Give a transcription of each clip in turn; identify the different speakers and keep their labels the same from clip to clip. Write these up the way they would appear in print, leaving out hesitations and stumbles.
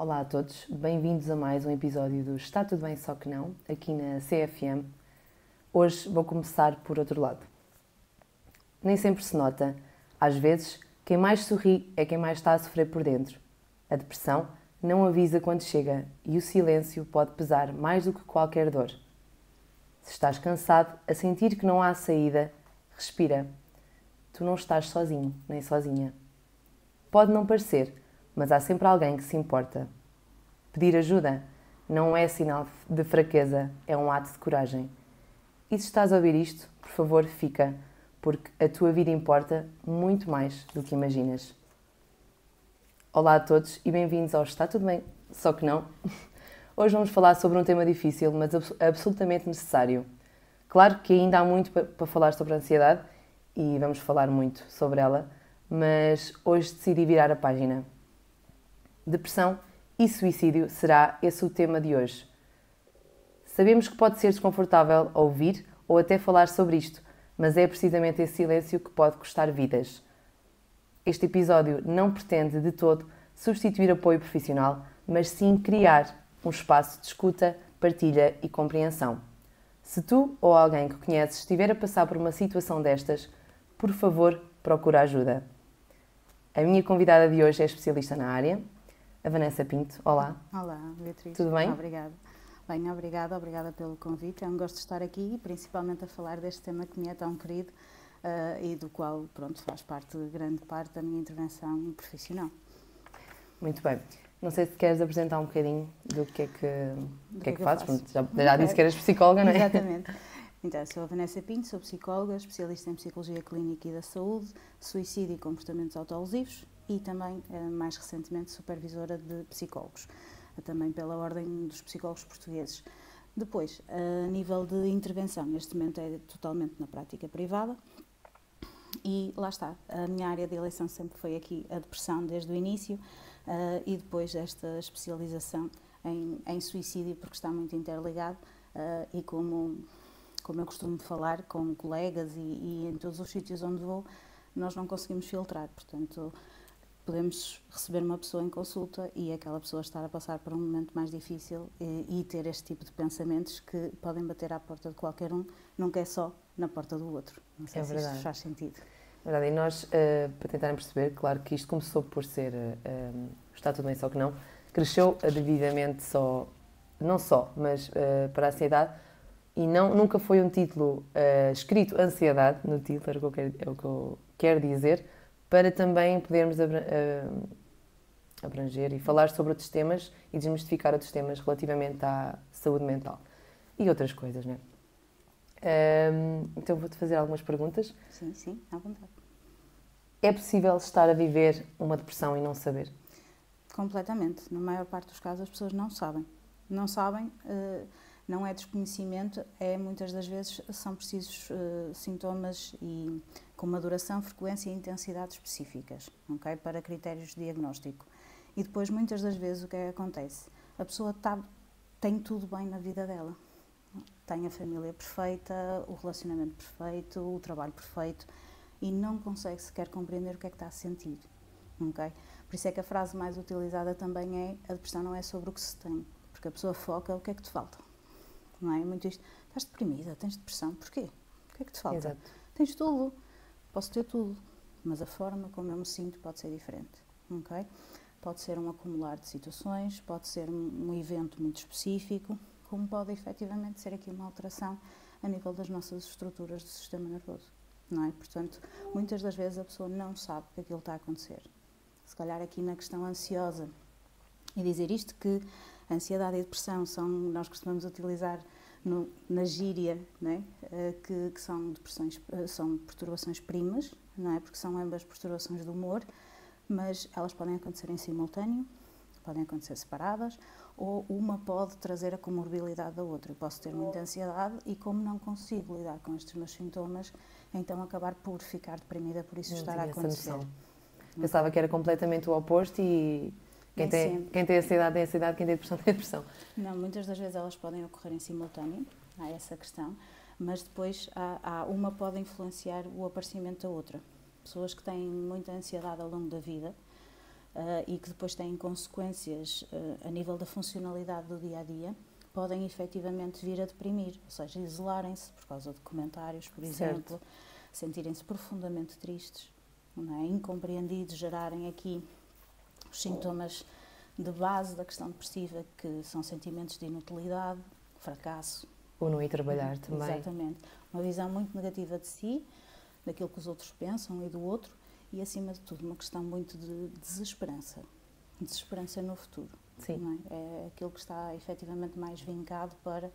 Speaker 1: Olá a todos, bem-vindos a mais um episódio do Está Tudo Bem Só Que Não, aqui na CFM. Hoje vou começar por outro lado. Nem sempre se nota, às vezes, quem mais sorri é quem mais está a sofrer por dentro. A depressão não avisa quando chega e o silêncio pode pesar mais do que qualquer dor. Se estás cansado, a sentir que não há saída, respira. Tu não estás sozinho, nem sozinha. Pode não parecer, mas há sempre alguém que se importa. Pedir ajuda não é sinal de fraqueza, é um ato de coragem. E se estás a ouvir isto, por favor, fica, porque a tua vida importa muito mais do que imaginas. Olá a todos e bem-vindos ao Está Tudo Bem, Só Que Não. Hoje vamos falar sobre um tema difícil, mas absolutamente necessário. Claro que ainda há muito para falar sobre a ansiedade e vamos falar muito sobre ela, mas hoje decidi virar a página. Depressão e suicídio será esse o tema de hoje. Sabemos que pode ser desconfortável ouvir ou até falar sobre isto, mas é precisamente esse silêncio que pode custar vidas. Este episódio não pretende de todo substituir apoio profissional, mas sim criar um espaço de escuta, partilha e compreensão. Se tu ou alguém que conheces estiver a passar por uma situação destas, por favor, procura ajuda. A minha convidada de hoje é especialista na área, a Vanessa Pinto. Olá.
Speaker 2: Olá, Beatriz.
Speaker 1: Tudo bem?
Speaker 2: Obrigada. Bem, obrigada pelo convite. É um gosto de estar aqui, principalmente a falar deste tema que me é tão querido e do qual, pronto, faz grande parte da minha intervenção profissional.
Speaker 1: Muito bem. Não sei se queres apresentar um bocadinho do que é que fazes.
Speaker 2: Faço.
Speaker 1: Já disse que eras psicóloga, não é?
Speaker 2: Exatamente. Então, sou a Vanessa Pinto, sou psicóloga, especialista em Psicologia Clínica e da Saúde, Suicídio e Comportamentos Autolesivos e também, mais recentemente, supervisora de psicólogos, também pela Ordem dos Psicólogos Portugueses. Depois, a nível de intervenção, neste momento é totalmente na prática privada e lá está, a minha área de eleição sempre foi aqui a depressão desde o início e depois esta especialização em suicídio, porque está muito interligado e como eu costumo falar com colegas e em todos os sítios onde vou, nós não conseguimos filtrar, portanto, podemos receber uma pessoa em consulta e aquela pessoa estar a passar por um momento mais difícil e ter este tipo de pensamentos que podem bater à porta de qualquer um, nunca é só na porta do outro. Não sei se isto faz sentido.
Speaker 1: É verdade, e nós, para tentarem perceber, claro que isto começou por ser Está Tudo Bem Só Que Não, cresceu devidamente mas para a ansiedade, e nunca foi um título escrito ansiedade no título, é o que eu quero dizer, para também podermos abranger e falar sobre outros temas e desmistificar outros temas relativamente à saúde mental e outras coisas, não é? Então vou-te fazer algumas perguntas.
Speaker 2: Sim, à vontade.
Speaker 1: É possível estar a viver uma depressão e não saber?
Speaker 2: Completamente. Na maior parte dos casos as pessoas não sabem. Não sabem, não é desconhecimento, muitas das vezes são precisos sintomas e com uma duração, frequência e intensidade específicas, okay? Para critérios de diagnóstico. E depois, muitas das vezes, o que é que acontece? A pessoa tem tudo bem na vida dela. Tem a família perfeita, o relacionamento perfeito, o trabalho perfeito e não consegue sequer compreender o que é que está a sentir. Okay? Por isso é que a frase mais utilizada também é: a depressão não é sobre o que se tem, porque a pessoa foca o que é que te falta. Não é? Muito isto, estás deprimida, tens depressão, porquê? O que é que te falta?
Speaker 1: Exato.
Speaker 2: Tens tudo, posso ter tudo, mas a forma como eu me sinto pode ser diferente. Okay? Pode ser um acumular de situações, pode ser um evento muito específico, como pode efetivamente ser aqui uma alteração a nível das nossas estruturas do sistema nervoso. Não é? Portanto, muitas das vezes a pessoa não sabe que aquilo está a acontecer. Se calhar aqui na questão ansiosa, e dizer isto que a ansiedade e a depressão nós costumamos utilizar na gíria, não é? Que são são perturbações primas, não é? Porque são ambas perturbações do humor, mas elas podem acontecer em simultâneo, podem acontecer separadas, ou uma pode trazer a comorbilidade da outra. Eu posso ter muita ansiedade e, como não consigo lidar com estes meus sintomas, então acabar por ficar deprimida por isso estar a acontecer.
Speaker 1: Pensava que era completamente o oposto e quem tem ansiedade tem ansiedade, quem tem depressão tem depressão.
Speaker 2: Não, muitas das vezes elas podem ocorrer em simultâneo, há essa questão, mas depois uma pode influenciar o aparecimento da outra. Pessoas que têm muita ansiedade ao longo da vida e que depois têm consequências a nível da funcionalidade do dia-a-dia, podem efetivamente vir a deprimir, ou seja, isolarem-se por causa de comentários, por exemplo, sentirem-se profundamente tristes, não é? Incompreendidos, gerarem aqui os sintomas de base da questão depressiva, que são sentimentos de inutilidade, fracasso.
Speaker 1: Ou não ir trabalhar também.
Speaker 2: Exatamente. Uma visão muito negativa de si, daquilo que os outros pensam e do outro, e acima de tudo uma questão muito de desesperança. Desesperança no futuro.
Speaker 1: Sim.
Speaker 2: Não é? É aquilo que está efetivamente mais vincado para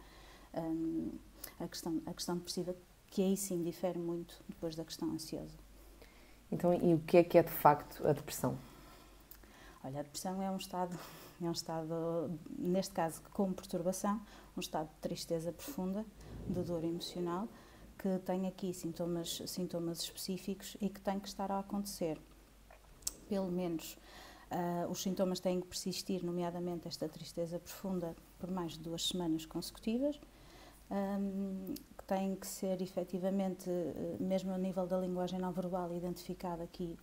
Speaker 2: a questão depressiva, que aí sim difere muito depois da questão ansiosa.
Speaker 1: Então, e o que é de facto a depressão?
Speaker 2: Olha, a depressão é um estado, neste caso com perturbação, um estado de tristeza profunda, de dor emocional, que tem aqui sintomas específicos e que tem que estar a acontecer. Pelo menos os sintomas têm que persistir, nomeadamente esta tristeza profunda, por mais de 2 semanas consecutivas, que têm que ser efetivamente, mesmo a nível da linguagem não verbal, identificado aqui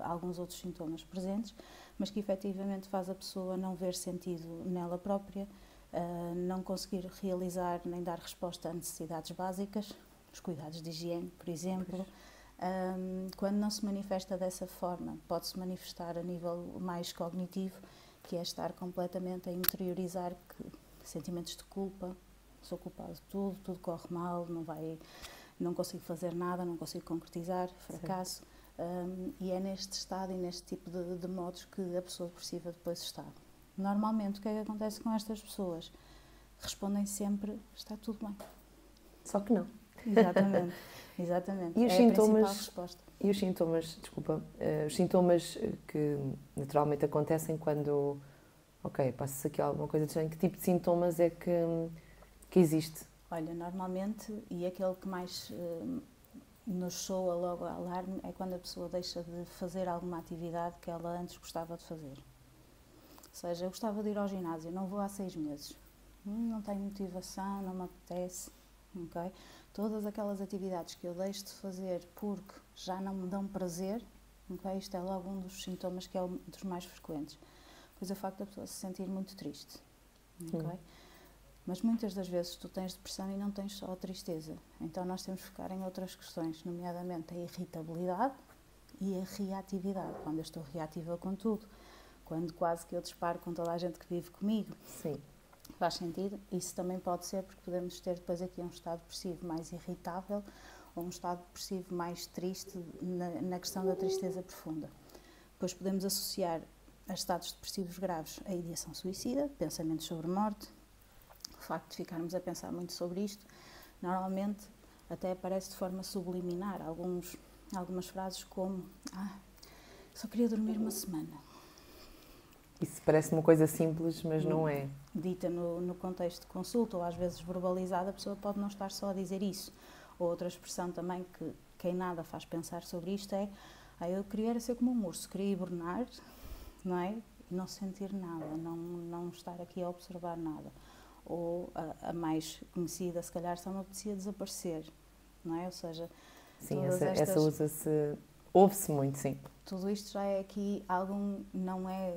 Speaker 2: alguns outros sintomas presentes, mas que efetivamente faz a pessoa não ver sentido nela própria, não conseguir realizar nem dar resposta a necessidades básicas, os cuidados de higiene, por exemplo. Quando não se manifesta dessa forma, pode-se manifestar a nível mais cognitivo, que é estar completamente a interiorizar sentimentos de culpa, sou culpado de tudo, tudo corre mal, não consigo fazer nada, não consigo concretizar, fracasso. E é neste estado e neste tipo de modos que a pessoa depressiva depois está. Normalmente, o que é que acontece com estas pessoas? Respondem sempre, está tudo bem.
Speaker 1: Só que não.
Speaker 2: Exatamente, exatamente.
Speaker 1: E os
Speaker 2: é
Speaker 1: sintomas,
Speaker 2: a principal resposta.
Speaker 1: E os sintomas, desculpa, os sintomas que naturalmente acontecem quando, passa-se aqui alguma coisa de estranho, que tipo de sintomas é que existe?
Speaker 2: Olha, normalmente, e aquele que mais nos soa logo a alarme, é quando a pessoa deixa de fazer alguma atividade que ela antes gostava de fazer. Ou seja, eu gostava de ir ao ginásio, não vou há 6 meses. Não tenho motivação, não me apetece. Okay? Todas aquelas atividades que eu deixo de fazer porque já não me dão prazer, okay? Isto é logo um dos sintomas que é um dos mais frequentes. Pois é o facto da pessoa se sentir muito triste. Okay? Mas muitas das vezes tu tens depressão e não tens só a tristeza. Então nós temos que focar em outras questões, nomeadamente a irritabilidade e a reatividade. Quando eu estou reativa com tudo, quando quase que eu disparo com toda a gente que vive comigo.
Speaker 1: Sim.
Speaker 2: Faz sentido? Isso também pode ser porque podemos ter depois aqui um estado depressivo mais irritável ou um estado depressivo mais triste na questão da tristeza profunda. Depois podemos associar a estados depressivos graves a ideação suicida, pensamentos sobre morte, o facto de ficarmos a pensar muito sobre isto. Normalmente até aparece de forma subliminar algumas frases como só queria dormir uma semana.
Speaker 1: Isso parece uma coisa simples, mas não é.
Speaker 2: Dita no contexto de consulta ou às vezes verbalizada, a pessoa pode não estar só a dizer isso. Ou outra expressão também que quem nada faz pensar sobre isto é eu queria ser como um urso, queria hibernar, não é? E não sentir nada, não estar aqui a observar nada. Ou a mais conhecida, se calhar, só me apetecia desaparecer, não é? Ou seja,
Speaker 1: sim, essa usa-se, ouve-se muito, sim.
Speaker 2: Tudo isto já é aqui não é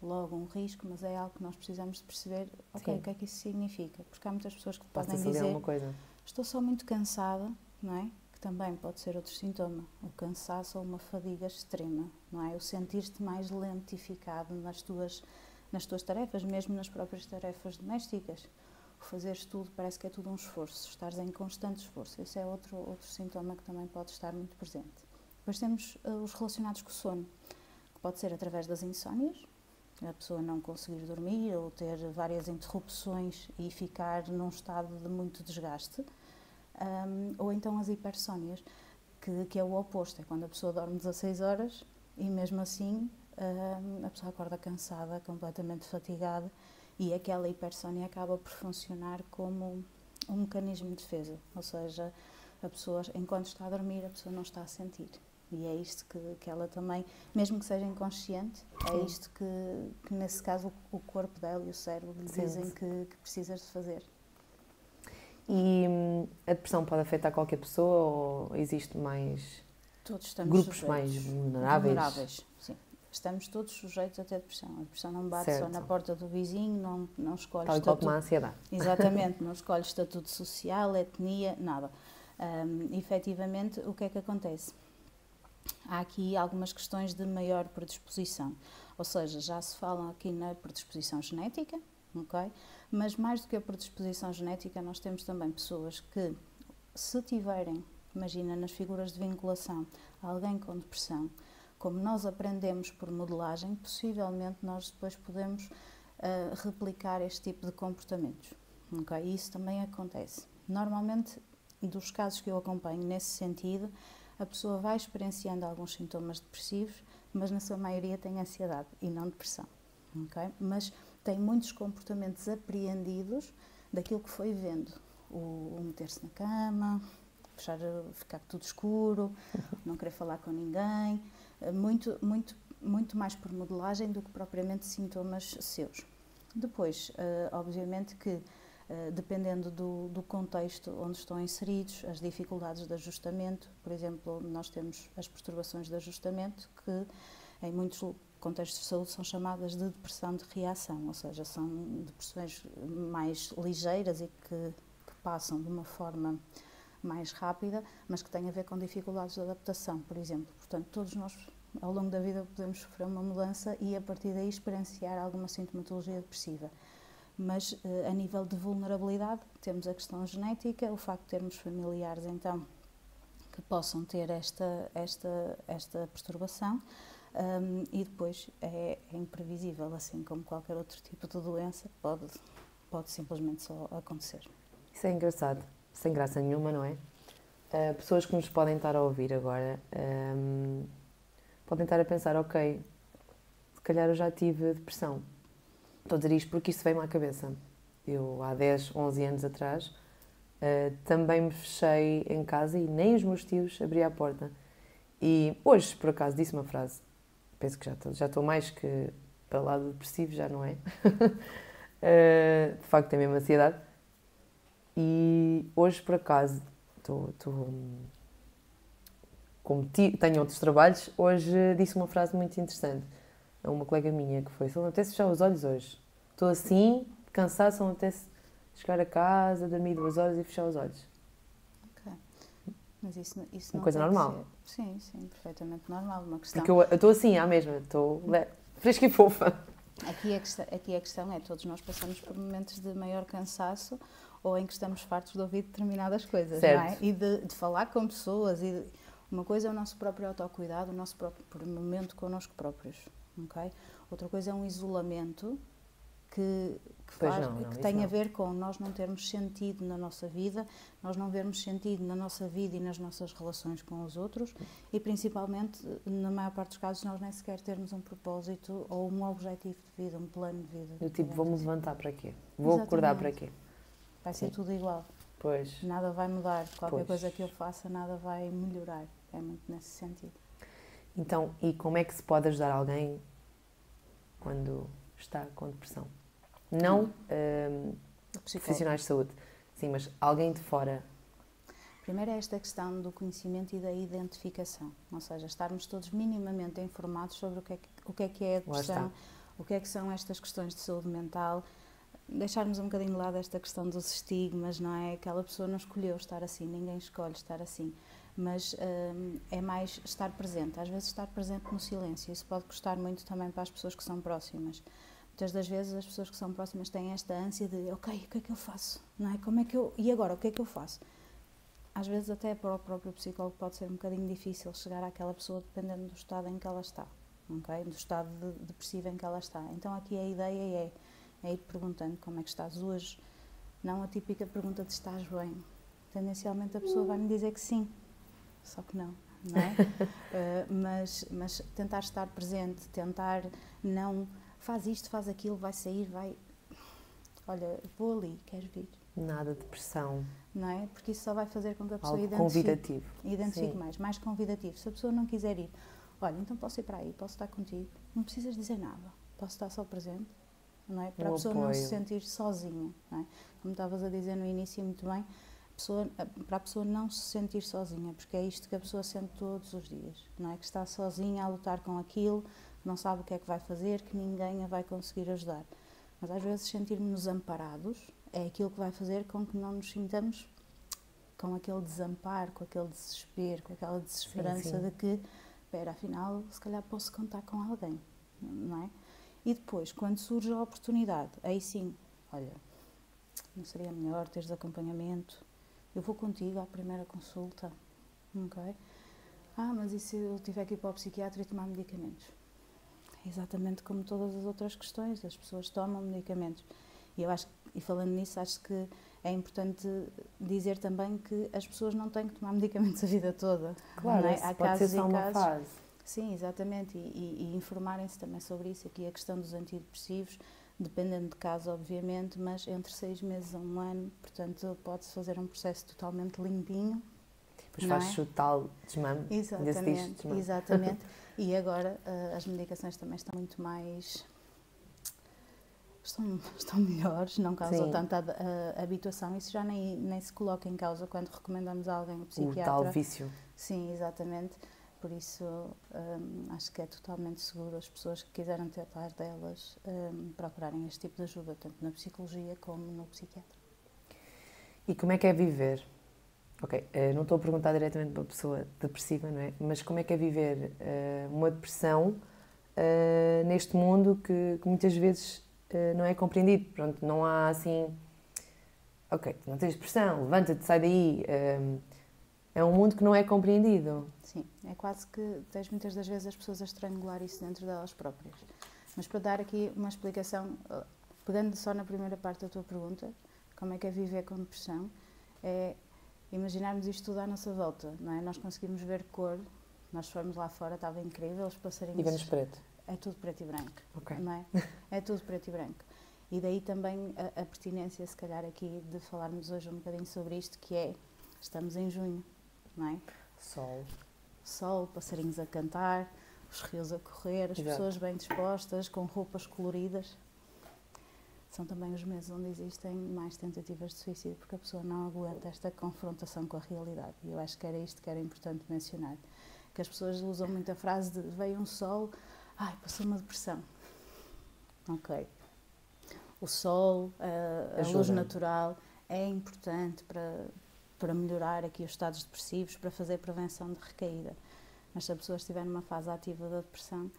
Speaker 2: logo um risco, mas é algo que nós precisamos de perceber, o que é que isso significa. Porque há muitas pessoas que podem dizer, estou só muito cansada, não é? Que também pode ser outro sintoma, o cansaço ou uma fadiga extrema, não é? O sentir-te mais lentificado nas tuas tarefas, mesmo nas próprias tarefas domésticas. O fazeres tudo, parece que é tudo um esforço, estares em constante esforço. Esse é outro sintoma que também pode estar muito presente. Depois temos os relacionados com o sono, que pode ser através das insónias, a pessoa não conseguir dormir ou ter várias interrupções e ficar num estado de muito desgaste, ou então as hipersónias, que é o oposto, é quando a pessoa dorme 16 horas e mesmo assim a pessoa acorda cansada, completamente fatigada, e aquela hipersónia acaba por funcionar como um mecanismo de defesa, ou seja, a pessoa, enquanto está a dormir, a pessoa não está a sentir. E é isto que ela também, mesmo que seja inconsciente, é isto que nesse caso o corpo dela e o cérebro lhe dizem que precisas de fazer.
Speaker 1: E a depressão pode afetar qualquer pessoa ou existe mais
Speaker 2: Todos estamos
Speaker 1: grupos
Speaker 2: sujeitos.
Speaker 1: mais vulneráveis?
Speaker 2: Sim. estamos todos sujeitos a ter depressão. A depressão não bate
Speaker 1: Certo.
Speaker 2: só na porta do vizinho, não escolhe
Speaker 1: Tal e qual como a ansiedade.
Speaker 2: Exatamente, não escolhe estatuto social, etnia, nada. Efetivamente, o que é que acontece? Há aqui algumas questões de maior predisposição, ou seja, já se fala aqui na predisposição genética, ok? Mas mais do que a predisposição genética, nós temos também pessoas que, se tiverem, imagina, nas figuras de vinculação, alguém com depressão, como nós aprendemos por modelagem, possivelmente nós depois podemos replicar este tipo de comportamentos, ok? E isso também acontece. Normalmente, dos casos que eu acompanho nesse sentido, a pessoa vai experienciando alguns sintomas depressivos, mas na sua maioria tem ansiedade e não depressão, ok? Mas tem muitos comportamentos apreendidos daquilo que foi vendo. O meter-se na cama, ficar tudo escuro, não querer falar com ninguém, muito mais por modelagem do que propriamente sintomas seus. Depois, obviamente que, dependendo do contexto onde estão inseridos, as dificuldades de ajustamento, por exemplo, nós temos as perturbações de ajustamento que em muitos contextos de saúde são chamadas de depressão de reação, ou seja, são depressões mais ligeiras e que passam de uma forma mais rápida, mas que têm a ver com dificuldades de adaptação, por exemplo. Portanto, todos nós, ao longo da vida, podemos sofrer uma mudança e, a partir daí, experienciar alguma sintomatologia depressiva. Mas, a nível de vulnerabilidade, temos a questão genética, o facto de termos familiares, então, que possam ter esta perturbação, e depois é imprevisível, assim como qualquer outro tipo de doença, pode simplesmente só acontecer.
Speaker 1: Isso é engraçado, sem graça nenhuma, não é? Pessoas que nos podem estar a ouvir agora podem estar a pensar, ok, se calhar eu já tive depressão. Estou a dizer isto porque isso veio-me à cabeça. Eu, há 10, 11 anos atrás, também me fechei em casa e nem os meus tios abriam a porta. E hoje, por acaso, disse uma frase, penso que já estou mais que para o lado depressivo, já não é? De facto, é mesmo ansiedade. E hoje, por acaso, como tenho outros trabalhos, hoje disse uma frase muito interessante a uma colega minha, que foi: só me apetece fechar os olhos hoje. Estou assim, cansada, só me apetece chegar a casa, dormir 2 horas e fechar os olhos.
Speaker 2: Ok. Mas isso
Speaker 1: Uma
Speaker 2: não
Speaker 1: coisa
Speaker 2: tem
Speaker 1: normal.
Speaker 2: que ser. Sim, perfeitamente normal. Uma questão.
Speaker 1: Porque eu estou assim, à mesma, estou fresca e fofa.
Speaker 2: Aqui a questão é, todos nós passamos por momentos de maior cansaço ou em que estamos fartos de ouvir determinadas coisas,
Speaker 1: certo.
Speaker 2: Não é? E de falar com pessoas. Uma coisa é o nosso próprio autocuidado, o nosso próprio momento connosco próprios, ok? Outra coisa é um isolamento que tem a ver com nós não termos sentido na nossa vida, nós não vermos sentido na nossa vida e nas nossas relações com os outros e, principalmente, na maior parte dos casos, nós nem sequer termos um propósito ou um objetivo de vida, um plano de vida.
Speaker 1: Eu tipo, vou-me levantar para quê? Vou acordar para quê?
Speaker 2: Vai ser tudo igual.
Speaker 1: Pois.
Speaker 2: Nada vai mudar. Qualquer coisa que eu faça, nada vai melhorar. É muito nesse sentido.
Speaker 1: Então, e como é que se pode ajudar alguém quando está com depressão? Não profissionais de saúde, sim, mas alguém de fora.
Speaker 2: Primeiro é esta questão do conhecimento e da identificação, ou seja, estarmos todos minimamente informados sobre o que é a depressão, o que são estas questões de saúde mental, deixarmos um bocadinho de lado esta questão dos estigmas, não é? Aquela pessoa não escolheu estar assim, ninguém escolhe estar assim, mas é mais estar presente, às vezes estar presente no silêncio, isso pode custar muito também para as pessoas que são próximas. Muitas das vezes as pessoas que são próximas têm esta ânsia de, ok, o que é que eu faço? Não é? E agora, o que é que eu faço? Às vezes até para o próprio psicólogo pode ser um bocadinho difícil chegar àquela pessoa dependendo do estado em que ela está, okay? Do estado depressivo em que ela está. Então aqui a ideia é ir perguntando como é que estás hoje, não a típica pergunta de estás bem. Tendencialmente a pessoa vai-me dizer que sim, só que não é? Mas tentar estar presente, tentar não... Faz isto, faz aquilo, vai sair, vai... Olha, vou ali, queres vir?
Speaker 1: Nada de pressão.
Speaker 2: Não é? Porque isso só vai fazer com que a pessoa
Speaker 1: identifique
Speaker 2: mais convidativo. Se a pessoa não quiser ir, olha, então posso ir para aí, posso estar contigo, não precisas dizer nada, posso estar só presente, não é? Para a pessoa não se sentir sozinha, não é? Como estavas a dizer no início, muito bem, para a pessoa não se sentir sozinha, porque é isto que a pessoa sente todos os dias, não é? Que está sozinha a lutar com aquilo, não sabe o que é que vai fazer, que ninguém a vai conseguir ajudar. Mas às vezes sentirmos-nos amparados é aquilo que vai fazer com que não nos sintamos com aquele desamparo, com aquele desespero, com aquela desesperança de que, espera, afinal, se calhar posso contar com alguém, não é? E depois, quando surge a oportunidade, aí sim, olha, não seria melhor teres acompanhamento? Eu vou contigo à primeira consulta, ok? Mas e se eu tiver que ir para o psiquiatra e tomar medicamentos? É exatamente como todas as outras questões, as pessoas tomam medicamentos. E eu acho, e falando nisso, acho que é importante dizer também que as pessoas não têm que tomar medicamentos a vida toda.
Speaker 1: Claro,
Speaker 2: não é? Há
Speaker 1: pode
Speaker 2: casos
Speaker 1: ser só
Speaker 2: e
Speaker 1: uma
Speaker 2: casos.
Speaker 1: fase.
Speaker 2: Sim, exatamente, e informarem-se também sobre isso. Aqui a questão dos antidepressivos, dependendo de caso, obviamente, mas entre 6 meses a 1 ano, portanto, pode-se fazer um processo totalmente limpinho.
Speaker 1: Depois faz-se o tal desmame.
Speaker 2: Exatamente, exatamente. E agora as medicações também estão muito mais... Estão melhores, não causam tanta habituação. Isso já nem se coloca em causa quando recomendamos a alguém, o psiquiatra.
Speaker 1: O tal vício.
Speaker 2: Sim, exatamente. Por isso, acho que é totalmente seguro as pessoas que quiserem tratar delas procurarem este tipo de ajuda, tanto na psicologia como no psiquiatra.
Speaker 1: E como é que é viver? Ok, não estou a perguntar diretamente para uma pessoa depressiva, não é? Mas como é que é viver uma depressão neste mundo que muitas vezes não é compreendido? Pronto, não há assim... Ok, não tens depressão, levanta-te, sai daí... É um mundo que não é compreendido.
Speaker 2: Sim, é quase que tens muitas das vezes as pessoas a estrangular isso dentro delas próprias. Mas para dar aqui uma explicação, pegando só na primeira parte da tua pergunta, como é que é viver com depressão, é imaginarmos isto tudo à nossa volta, não é? Nós conseguimos ver cor, nós fomos lá fora, estava incrível, os passarinhos...
Speaker 1: E vemos preto.
Speaker 2: É tudo preto e branco,
Speaker 1: okay.
Speaker 2: Não é? É tudo preto e branco. E daí também a pertinência, se calhar, aqui de falarmos hoje um bocadinho sobre isto, que é, estamos em junho, não é? Sol, passarinhos a cantar, os rios a correr, as pessoas bem dispostas, com roupas coloridas. São também os meses onde existem mais tentativas de suicídio, porque a pessoa não aguenta esta confrontação com a realidade. E eu acho que era isto que era importante mencionar. Que as pessoas usam muito a frase de veio um sol, passou uma depressão. Ok. O sol, a luz natural é importante para melhorar aqui os estados depressivos, para fazer prevenção de recaída. Mas se a pessoa estiver numa fase ativa da depressão,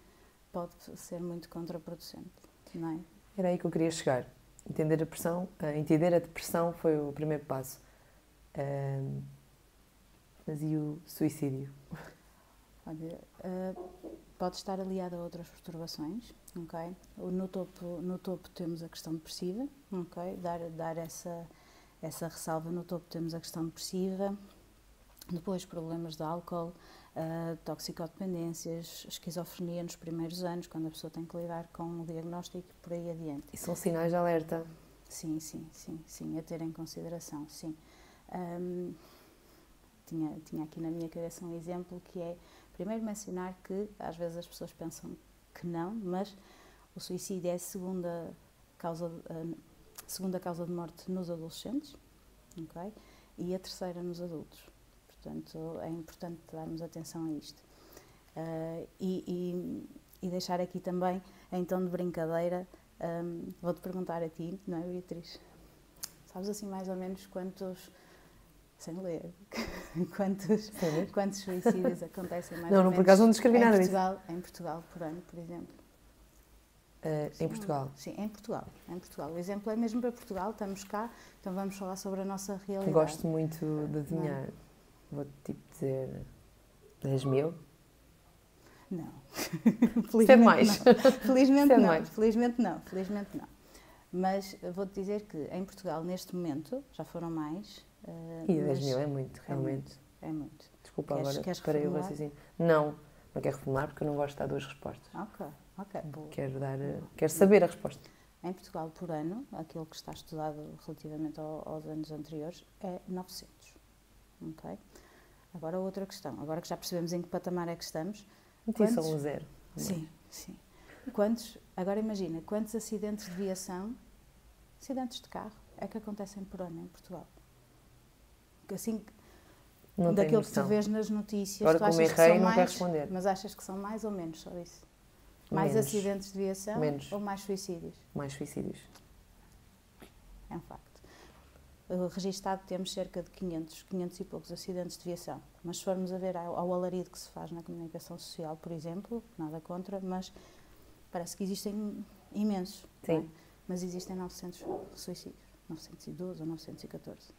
Speaker 2: pode ser muito contraproducente, não é?
Speaker 1: Era aí que eu queria chegar. Entender a depressão foi o primeiro passo. Mas e o suicídio?
Speaker 2: Olha, pode estar aliado a outras perturbações, ok? No topo temos a questão depressiva, ok? Dar essa ressalva. No topo temos a questão depressiva, depois problemas de álcool, toxicodependências, esquizofrenia nos primeiros anos, quando a pessoa tem que lidar com o diagnóstico e por aí adiante.
Speaker 1: E são sinais de alerta?
Speaker 2: Sim, a ter em consideração, sim. Tinha aqui na minha cabeça um exemplo que é, primeiro mencionar que às vezes as pessoas pensam que não, mas o suicídio é a segunda causa de morte nos adolescentes, ok? E a terceira nos adultos. Portanto, é importante darmos atenção a isto. E deixar aqui também, em tom de brincadeira, vou-te perguntar a ti, não é, Beatriz? Sabes assim mais ou menos quantos, sem ler, quantos suicídios acontecem mais ou menos
Speaker 1: por acaso não descrevi nada disso.
Speaker 2: Em Portugal, por ano, por exemplo?
Speaker 1: Em Portugal?
Speaker 2: Sim, em Portugal. O exemplo é mesmo para Portugal, estamos cá, então vamos falar sobre a nossa realidade.
Speaker 1: Gosto muito de adivinhar. Vou-te dizer 10 mil?
Speaker 2: Não.
Speaker 1: Felizmente mais.
Speaker 2: Não. Felizmente não. Mas vou-te dizer que em Portugal, neste momento, já foram mais.
Speaker 1: E 10 mil é muito, realmente.
Speaker 2: É muito.
Speaker 1: Desculpa,
Speaker 2: Queres
Speaker 1: parei o raciocínio. Não quero reformular porque eu não gosto de dar 2 respostas.
Speaker 2: Ok. Boa.
Speaker 1: Quero saber a resposta.
Speaker 2: Em Portugal, por ano, aquilo que está estudado relativamente aos anos anteriores é 900. Ok? Agora outra questão. Agora que já percebemos em que patamar é que estamos...
Speaker 1: Só um 0.
Speaker 2: Sim. Agora imagina, quantos acidentes de viação, acidentes de carro, é que acontecem por ano em Portugal? Assim, daquilo que tu vês nas notícias,
Speaker 1: agora,
Speaker 2: tu achas
Speaker 1: como
Speaker 2: que são
Speaker 1: não
Speaker 2: mais,
Speaker 1: quero responder.
Speaker 2: mas achas que são mais ou menos só isso? Mais
Speaker 1: menos.
Speaker 2: acidentes de viação
Speaker 1: Menos.
Speaker 2: ou mais suicídios?
Speaker 1: Mais suicídios.
Speaker 2: É um facto. Registado temos cerca de 500 e poucos acidentes de viação. Mas se formos a ver ao alarido que se faz na comunicação social, por exemplo, nada contra, mas parece que existem imensos.
Speaker 1: Sim.
Speaker 2: Não é? Mas existem 900 suicídios. 912 ou 914.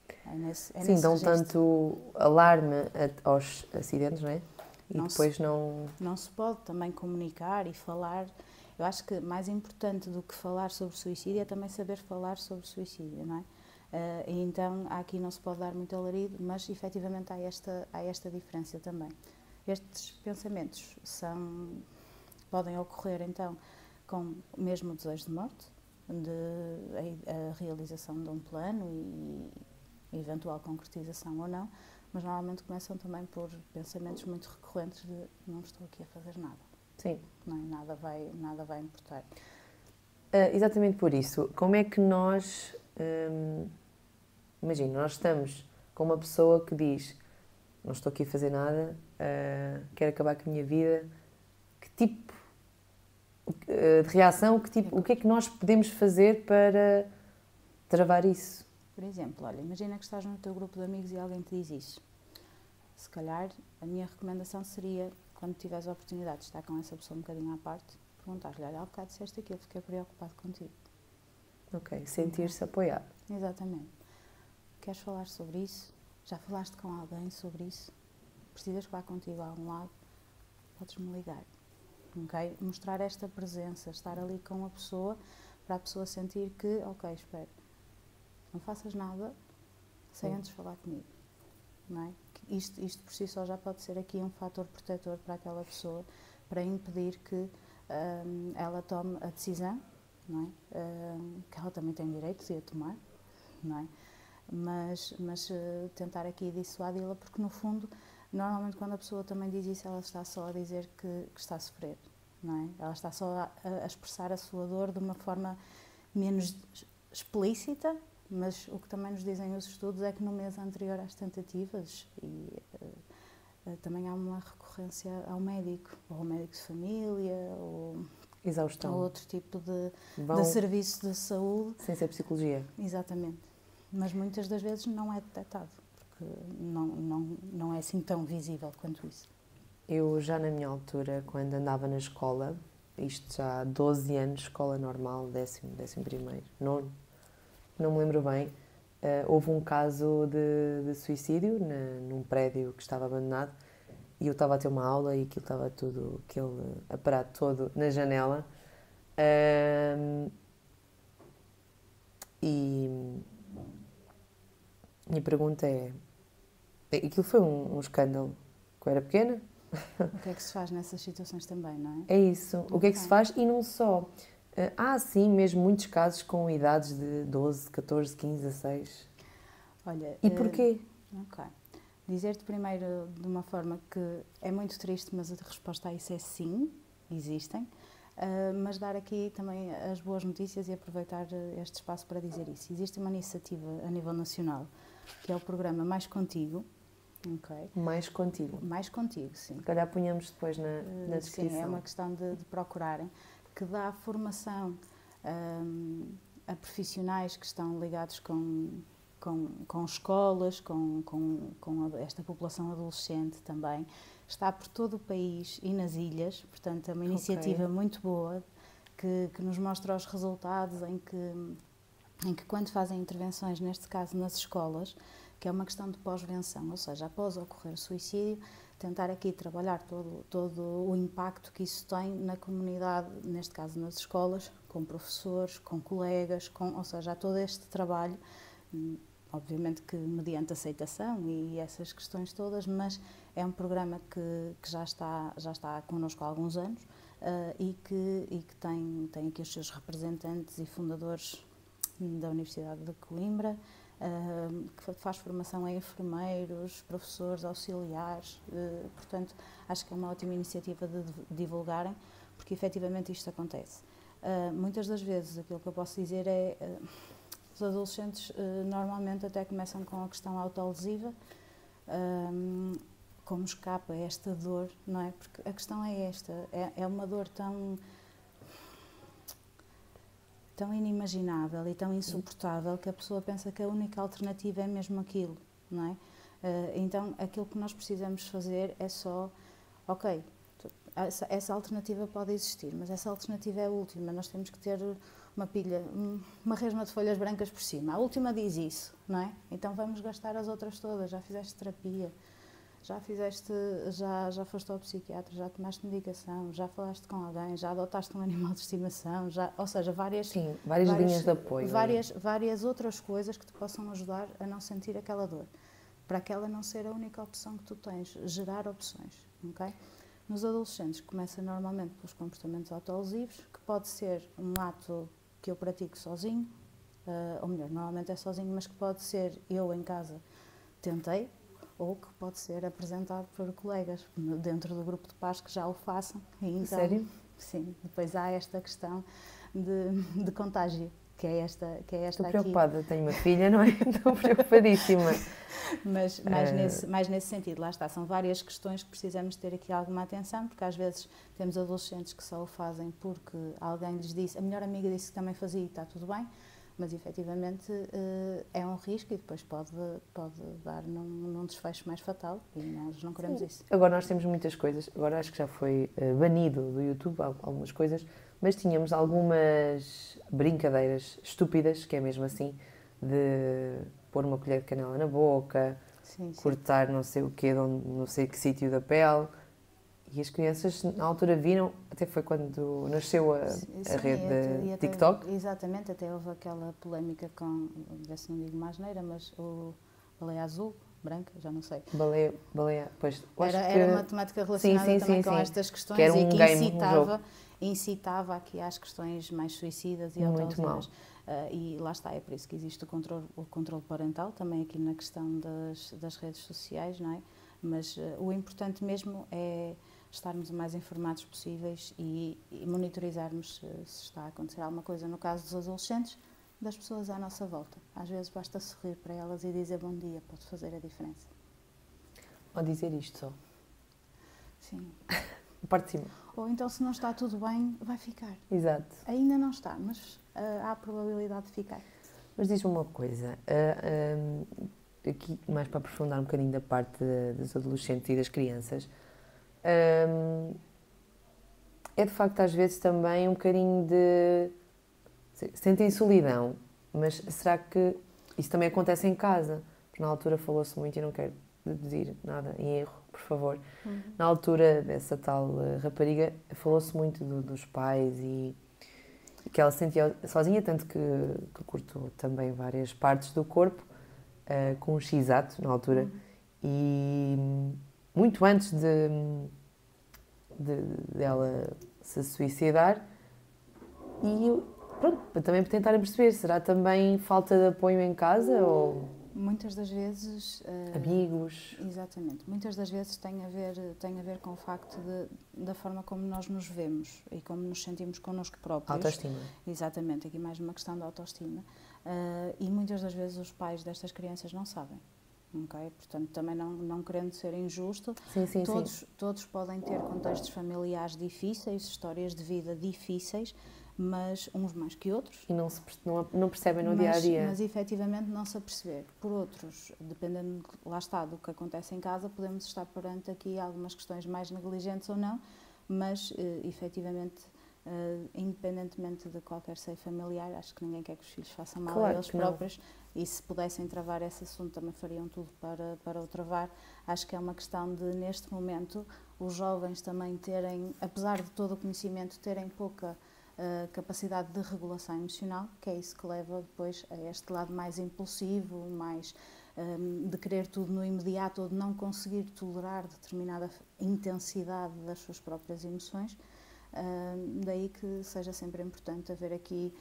Speaker 1: Sim, dão tanto alarme aos acidentes, não é? E
Speaker 2: não
Speaker 1: depois não...
Speaker 2: Não se pode também comunicar e falar. Eu acho que mais importante do que falar sobre suicídio é também saber falar sobre suicídio, não é? E então, aqui não se pode dar muito alarido, mas efetivamente há esta diferença também. Estes pensamentos podem ocorrer então com mesmo o desejo de morte, a realização de um plano e eventual concretização ou não, mas normalmente começam também por pensamentos muito recorrentes de não estou aqui a fazer nada.
Speaker 1: Sim.
Speaker 2: Não, nada vai importar.
Speaker 1: Exatamente por isso. Como é que nós... imagina, nós estamos com uma pessoa que diz não estou aqui a fazer nada, quero acabar com a minha vida. Que tipo de reação, o que é que nós podemos fazer para travar isso?
Speaker 2: Por exemplo, olha, imagina que estás no teu grupo de amigos e alguém te diz isso. Se calhar, a minha recomendação seria, quando tiveres a oportunidade de estar com essa pessoa um bocadinho à parte, perguntar-lhe, olha, há bocado disseste aquilo, fiquei preocupado contigo.
Speaker 1: Ok, sentir-se apoiado.
Speaker 2: Exatamente. Queres falar sobre isso? Já falaste com alguém sobre isso? Precisas que vá contigo a algum lado? Podes-me ligar. Okay? Mostrar esta presença, estar ali com a pessoa, para a pessoa sentir que, ok, espera, não faças nada sem antes falar comigo. Não é? Isto por si só já pode ser aqui um fator protetor para aquela pessoa, para impedir que ela tome a decisão, não é? Que ela também tem direito de a tomar, não é? Mas tentar aqui dissuadi-la, porque no fundo, normalmente quando a pessoa também diz isso, ela está só a dizer que está a sofrer, não é? Ela está só a expressar a sua dor de uma forma menos explícita, mas o que também nos dizem os estudos é que no mês anterior às tentativas também há uma recorrência ao médico, ou ao médico de família, ou
Speaker 1: exaustão,
Speaker 2: ou outro tipo de serviço de saúde.
Speaker 1: Sem ser psicologia.
Speaker 2: Exatamente. Mas muitas das vezes não é detectado, porque não é assim tão visível quanto isso.
Speaker 1: Eu já na minha altura, quando andava na escola, isto já há 12 anos, escola normal, 10º primeiro, nono, não me lembro bem, houve um caso de suicídio num prédio que estava abandonado e eu estava a ter uma aula e aquilo estava tudo, aquele aparato todo na janela. E minha pergunta é, aquilo foi um escândalo, que eu era pequena.
Speaker 2: O que é que se faz nessas situações também, não é?
Speaker 1: É isso, o que é que se faz e não só. Há sim mesmo muitos casos com idades de 12, 14, 15, 16.
Speaker 2: Olha,
Speaker 1: e porquê?
Speaker 2: Ok. Dizer-te primeiro de uma forma que é muito triste, mas a resposta a isso é sim, existem. Mas dar aqui também as boas notícias e aproveitar este espaço para dizer isso. Existe uma iniciativa a nível nacional, que é o programa Mais Contigo. Okay.
Speaker 1: Mais Contigo.
Speaker 2: Mais Contigo, sim.
Speaker 1: Se calhar punhamos depois na descrição.
Speaker 2: Sim, é uma questão de procurarem, que dá formação a profissionais que estão ligados com escolas, com esta população adolescente também. Está por todo o país e nas ilhas, portanto é uma iniciativa muito boa que nos mostra os resultados em que quando fazem intervenções, neste caso nas escolas, que é uma questão de pós-venção, ou seja, após ocorrer o suicídio, tentar aqui trabalhar todo o impacto que isso tem na comunidade, neste caso nas escolas, com professores, com colegas, ou seja, há todo este trabalho, obviamente que mediante aceitação e essas questões todas, mas é um programa que já está connosco há alguns anos e que tem aqui os seus representantes e fundadores da Universidade de Coimbra, que faz formação a enfermeiros, professores, auxiliares, portanto, acho que é uma ótima iniciativa de divulgarem, porque efetivamente isto acontece. Muitas das vezes, aquilo que eu posso dizer é, os adolescentes normalmente até começam com a questão autolesiva, como escapa a esta dor, não é? Porque a questão é esta, é uma dor tão tão inimaginável e tão insuportável que a pessoa pensa que a única alternativa é mesmo aquilo, não é? Então, aquilo que nós precisamos fazer é só, ok, essa alternativa pode existir, mas essa alternativa é a última, nós temos que ter uma pilha, uma resma de folhas brancas por cima. A última diz isso, não é? Então vamos gastar as outras todas. Já fizeste terapia, já foste ao psiquiatra, já tomaste medicação, já falaste com alguém, já adotaste um animal de estimação, ou seja, várias
Speaker 1: linhas de apoio.
Speaker 2: Várias outras coisas que te possam ajudar a não sentir aquela dor. Para aquela não ser a única opção que tu tens, gerar opções, ok? Nos adolescentes começa normalmente pelos comportamentos autolesivos, que pode ser um ato que eu pratico sozinho, ou melhor, normalmente é sozinho, mas que pode ser eu em casa tentei, ou que pode ser apresentado por colegas dentro do grupo de pares que já o façam. E então,
Speaker 1: sério?
Speaker 2: Sim, depois há esta questão de contágio, que é esta
Speaker 1: Estou
Speaker 2: aqui.
Speaker 1: preocupada, tenho uma filha, não é? Estou preocupadíssima.
Speaker 2: Mas mais nesse sentido, lá está, são várias questões que precisamos ter aqui alguma atenção, porque às vezes temos adolescentes que só o fazem porque alguém lhes disse, a melhor amiga disse que também fazia e está tudo bem, mas efetivamente é um risco e depois pode dar num desfecho mais fatal e nós não queremos isso.
Speaker 1: Agora nós temos muitas coisas, agora acho que já foi banido do YouTube algumas coisas, mas tínhamos algumas brincadeiras estúpidas, que é mesmo assim, de pôr uma colher de canela na boca,
Speaker 2: sim.
Speaker 1: cortar não sei o quê, não sei que sítio da pele. E as crianças, na altura, viram, até foi quando nasceu a rede de TikTok.
Speaker 2: Exatamente, até houve aquela polémica com, ver se não digo mais asneira, mas o baleia azul, branca, já não sei.
Speaker 1: Baleia, pois.
Speaker 2: Era uma temática relacionada também com estas questões
Speaker 1: que
Speaker 2: e que incitava aqui às questões mais suicidas e autolesivas. E lá está, é por isso que existe o controle parental, também aqui na questão das redes sociais, não é? Mas o importante mesmo é estarmos o mais informados possíveis e monitorizarmos se está a acontecer alguma coisa. No caso dos adolescentes, das pessoas à nossa volta. Às vezes basta sorrir para elas e dizer bom dia, pode fazer a diferença.
Speaker 1: Ou dizer isto só.
Speaker 2: Sim.
Speaker 1: Parte de cima.
Speaker 2: Ou então, se não está tudo bem, vai ficar.
Speaker 1: Exato.
Speaker 2: Ainda não está, mas há a probabilidade de ficar.
Speaker 1: Mas diz-me uma coisa, aqui mais para aprofundar um bocadinho da parte dos adolescentes e das crianças, é de facto às vezes também um bocadinho de... sentem solidão, mas será que isso também acontece em casa? Porque na altura falou-se muito, e não quero deduzir nada em erro, por favor. Na altura dessa tal rapariga, falou-se muito dos pais e que ela se sentia sozinha, tanto que cortou também várias partes do corpo, com um X-ato na altura, e muito antes dela se suicidar, e pronto, também para tentarem perceber, será também falta de apoio em casa ou...
Speaker 2: Muitas das vezes...
Speaker 1: amigos...
Speaker 2: Exatamente. Muitas das vezes tem a ver com o facto da forma como nós nos vemos e como nos sentimos connosco próprios.
Speaker 1: Autoestima.
Speaker 2: Exatamente. Aqui mais uma questão da autoestima. E muitas das vezes os pais destas crianças não sabem. Okay? Portanto, também não querendo ser injusto, todos podem ter contextos familiares difíceis, histórias de vida difíceis, mas uns mais que outros.
Speaker 1: E não percebem no dia-a-dia.
Speaker 2: Mas efetivamente não se aperceber. Por outros, dependendo, lá está, do que acontece em casa, podemos estar perante aqui algumas questões mais negligentes ou não, mas efetivamente, independentemente de qualquer seio familiar, acho que ninguém quer que os filhos façam mal a eles próprios, e se pudessem travar esse assunto também fariam tudo para o travar. Acho que é uma questão de, neste momento, os jovens também terem, apesar de todo o conhecimento, terem pouca capacidade de regulação emocional, que é isso que leva depois a este lado mais impulsivo, mais de querer tudo no imediato ou de não conseguir tolerar determinada intensidade das suas próprias emoções. Daí que seja sempre importante haver aqui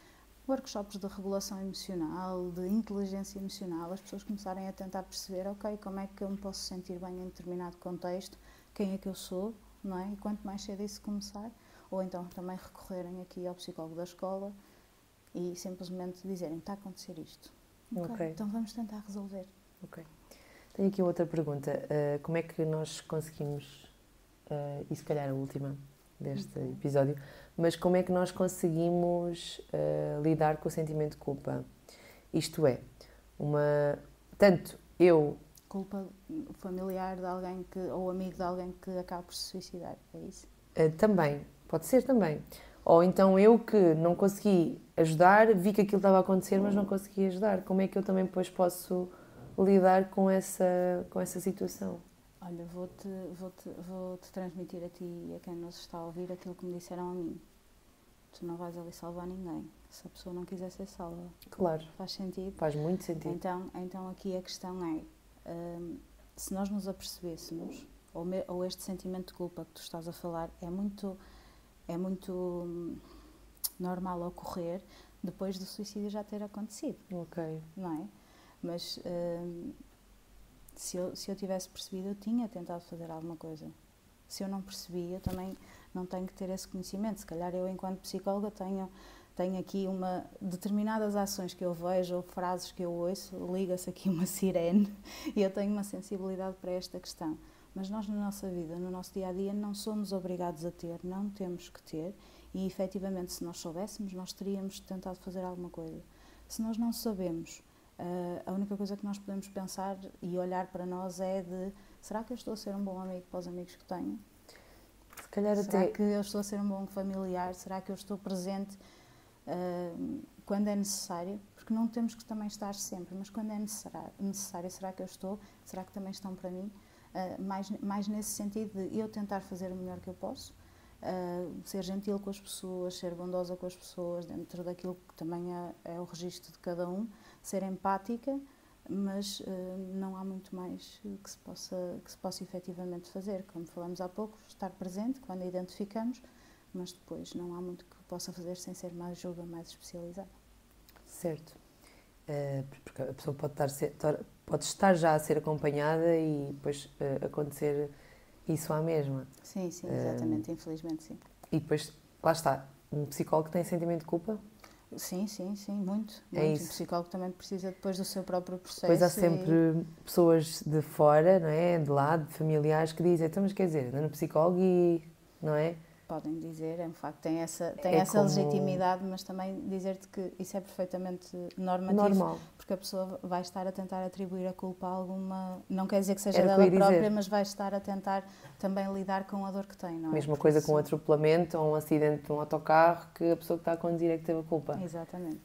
Speaker 2: workshops de regulação emocional, de inteligência emocional, as pessoas começarem a tentar perceber, ok, como é que eu me posso sentir bem em determinado contexto, quem é que eu sou, não é? E quanto mais cedo isso começar, ou então também recorrerem aqui ao psicólogo da escola e simplesmente dizerem, está a acontecer isto. Okay. Então vamos tentar resolver.
Speaker 1: Ok. Tenho aqui outra pergunta. Como é que nós conseguimos, e se calhar a última, deste episódio, mas como é que nós conseguimos lidar com o sentimento de culpa? Isto é, tanto eu...
Speaker 2: Culpa familiar de alguém ou amigo de alguém que acaba por se suicidar, é isso?
Speaker 1: Também, pode ser também. Ou então eu que não consegui ajudar, vi que aquilo estava a acontecer, mas não consegui ajudar. Como é que eu também depois posso lidar com essa situação?
Speaker 2: Olha, vou-te transmitir a ti e a quem nos está a ouvir aquilo que me disseram a mim. Tu não vais ali salvar ninguém, se a pessoa não quiser ser salva.
Speaker 1: Claro.
Speaker 2: Faz sentido?
Speaker 1: Faz muito sentido.
Speaker 2: Então aqui a questão é, se nós nos apercebêssemos, ou este sentimento de culpa que tu estás a falar é muito normal ocorrer depois do suicídio já ter acontecido.
Speaker 1: Ok.
Speaker 2: Não é? Mas se eu tivesse percebido, eu tinha tentado fazer alguma coisa. Se eu não percebi, eu também não tenho que ter esse conhecimento. Se calhar eu, enquanto psicóloga, tenho aqui determinadas ações que eu vejo ou frases que eu ouço, liga-se aqui uma sirene e eu tenho uma sensibilidade para esta questão. Mas nós, na nossa vida, no nosso dia-a-dia, não somos obrigados a ter, não temos que ter, e efetivamente, se nós soubéssemos, nós teríamos tentado fazer alguma coisa. Se nós não sabemos, a única coisa que nós podemos pensar e olhar para nós é será que eu estou a ser um bom amigo para os amigos que tenho?
Speaker 1: Se calhar
Speaker 2: será que eu estou a ser um bom familiar? Será que eu estou presente quando é necessário? Porque não temos que também estar sempre, mas quando é necessário, será que eu estou? Será que também estão para mim? Mais nesse sentido de eu tentar fazer o melhor que eu posso, ser gentil com as pessoas, ser bondosa com as pessoas, dentro daquilo que também é o registro de cada um, ser empática, mas não há muito mais que se possa efetivamente fazer. Como falamos há pouco, estar presente quando identificamos, mas depois não há muito que possa fazer sem ser uma ajuda mais especializada.
Speaker 1: Certo. Porque a pessoa pode estar já a ser acompanhada e depois acontecer isso à mesma.
Speaker 2: Sim, exatamente, infelizmente sim.
Speaker 1: E depois, lá está, um psicólogo tem sentimento de culpa?
Speaker 2: Sim, muito.
Speaker 1: É isso.
Speaker 2: O psicólogo também precisa depois do seu próprio processo.
Speaker 1: Depois há sempre pessoas de fora, não é? De lado, familiares, que dizem, então, mas quer dizer, anda no psicólogo e, não é?
Speaker 2: Podem dizer, é um facto, tem essa
Speaker 1: como...
Speaker 2: legitimidade, mas também dizer-te que isso é perfeitamente normativo,
Speaker 1: normal,
Speaker 2: porque a pessoa vai estar a tentar atribuir a culpa a alguma... Não quer dizer que seja dela própria, mas vai estar a tentar também lidar com a dor que tem, não é?
Speaker 1: Mesma coisa com um atropelamento ou um acidente de um autocarro, que a pessoa que está a conduzir é que teve a culpa.
Speaker 2: Exatamente.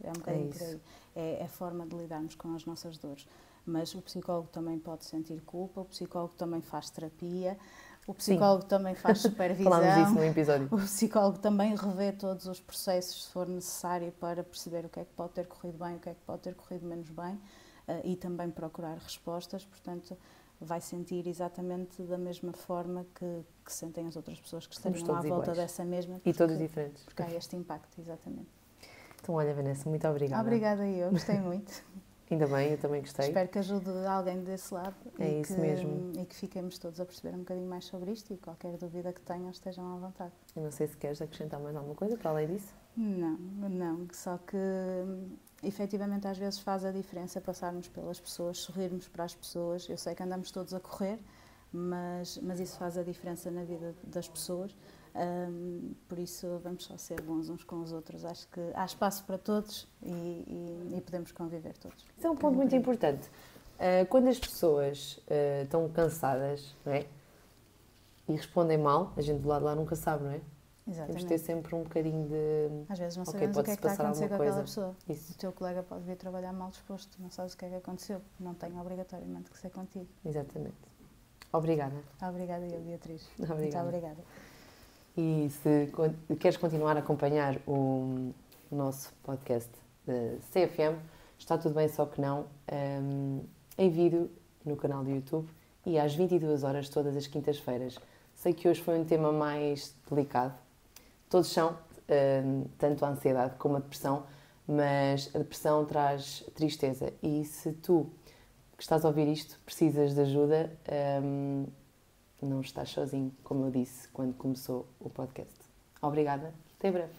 Speaker 2: É um bocadinho por aí. É a forma de lidarmos com as nossas dores. Mas o psicólogo também pode sentir culpa, o psicólogo também faz terapia, o psicólogo também faz supervisão.
Speaker 1: Falámos disso no episódio.
Speaker 2: O psicólogo também revê todos os processos, se for necessário, para perceber o que é que pode ter corrido bem, o que é que pode ter corrido menos bem, e também procurar respostas. Portanto, vai sentir exatamente da mesma forma que sentem as outras pessoas que estariam à volta dessa mesma.
Speaker 1: E todos diferentes.
Speaker 2: Porque há este impacto, exatamente.
Speaker 1: Então, olha, Vanessa, muito obrigada.
Speaker 2: Obrigada eu, gostei muito.
Speaker 1: Ainda bem, eu também gostei.
Speaker 2: Espero que ajude alguém desse lado
Speaker 1: mesmo.
Speaker 2: E que fiquemos todos a perceber um bocadinho mais sobre isto, e qualquer dúvida que tenham estejam à vontade.
Speaker 1: Eu não sei se queres acrescentar mais alguma coisa para além disso.
Speaker 2: Não, só que efetivamente às vezes faz a diferença passarmos pelas pessoas, sorrirmos para as pessoas. Eu sei que andamos todos a correr, mas isso faz a diferença na vida das pessoas. Por isso vamos só ser bons uns com os outros. Acho que há espaço para todos e podemos conviver todos.
Speaker 1: Isso é um ponto muito importante. Quando as pessoas estão cansadas, não é? E respondem mal, a gente do lado de lá nunca sabe, não é?
Speaker 2: Exatamente.
Speaker 1: Temos de ter sempre um bocadinho de...
Speaker 2: Às vezes não sabemos o que é que está a acontecer com aquela pessoa.
Speaker 1: Isso.
Speaker 2: O teu colega pode vir trabalhar mal disposto, não sabes o que é que aconteceu. Não tem obrigatoriamente que ser contigo.
Speaker 1: Exatamente. Obrigada.
Speaker 2: Obrigada eu, Beatriz.
Speaker 1: Obrigada.
Speaker 2: Muito obrigada.
Speaker 1: E se queres continuar a acompanhar o nosso podcast da CFM, está tudo bem, só que não, em vídeo no canal do YouTube e às 22 horas todas as quintas-feiras. Sei que hoje foi um tema mais delicado. Todos são, tanto a ansiedade como a depressão, mas a depressão traz tristeza. E se tu, que estás a ouvir isto, precisas de ajuda, não estás sozinho, como eu disse quando começou o podcast. Obrigada, até breve.